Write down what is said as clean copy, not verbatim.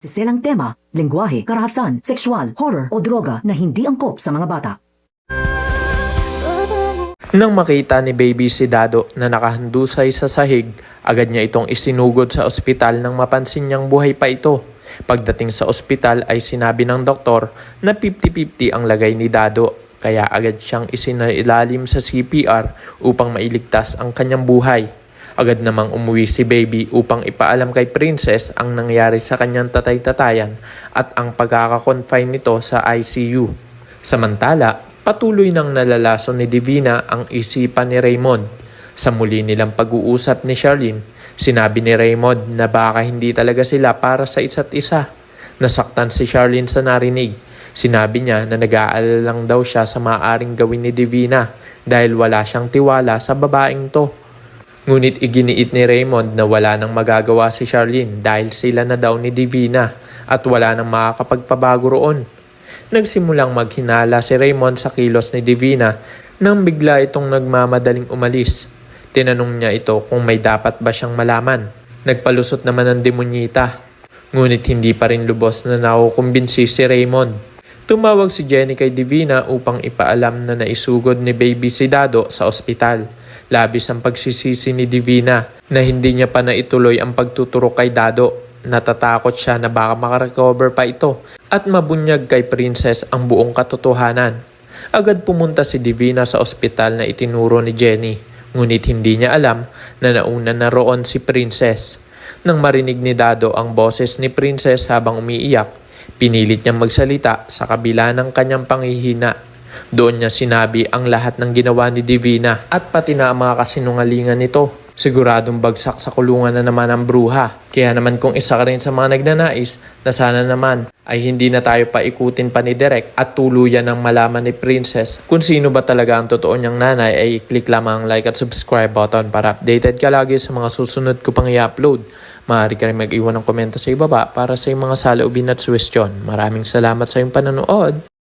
Siselang tema, lengguwahe, karahasan, sexual, horror o droga na hindi angkop sa mga bata. Nang makita ni Baby si Dado na nakahandusay sa sahig, agad niya itong isinugod sa ospital nang mapansin niyang buhay pa ito. Pagdating sa ospital ay sinabi ng doktor na 50-50 ang lagay ni Dado, kaya agad siyang isinailalim sa CPR upang mailigtas ang kanyang buhay. Agad namang umuwi si Baby upang ipaalam kay Princess ang nangyari sa kanyang tatay-tatayan at ang pagkakakonfine nito sa ICU. Samantala, patuloy nang nalalason ni Divina ang isipan ni Raymond. Sa muli nilang pag-uusap ni Charlene, sinabi ni Raymond na baka hindi talaga sila para sa isa't isa. Nasaktan si Charlene sa narinig. Sinabi niya na nag-aalala lang daw siya sa maaaring gawin ni Divina dahil wala siyang tiwala sa babaeng to. Ngunit iginiit ni Raymond na wala nang magagawa si Charlene dahil sila na daw ni Divina at wala nang makakapagpabago roon. Nagsimulang maghinala si Raymond sa kilos ni Divina nang bigla itong nagmamadaling umalis. Tinanong niya ito kung may dapat ba siyang malaman. Nagpalusot naman ng demonyita. Ngunit hindi pa rin lubos na nakukumbinsi si Raymond. Tumawag si Jenny kay Divina upang ipaalam na naisugod ni Baby si Dado sa ospital. Labis ang pagsisisi ni Divina na hindi niya pa naituloy ang pagtuturo kay Dado. Natatakot siya na baka makarecover pa ito at mabunyag kay Princess ang buong katotohanan. Agad pumunta si Divina sa ospital na itinuro ni Jenny, ngunit hindi niya alam na nauna na roon si Princess. Nang marinig ni Dado ang boses ni Princess habang umiiyak, pinilit niyang magsalita sa kabila ng kanyang panghihina. Doon niya sinabi ang lahat ng ginawa ni Divina at pati na ang mga kasinungalingan nito. Siguradong bagsak sa kulungan na naman ang bruha. Kaya naman kung isa ka rin sa mga nagnanais na sana naman ay hindi na tayo paikutin pa ni Derek at tuluyan ng malaman ni Princess kung sino ba talaga ang totoo niyang nanay, ay i-click lamang ang like at subscribe button para updated ka lagi sa mga susunod ko pang i-upload. Maaari ka rin mag-iwan ng komento sa ibaba para sa iyong mga saloobin at suwestyon. Maraming salamat sa iyong panonood.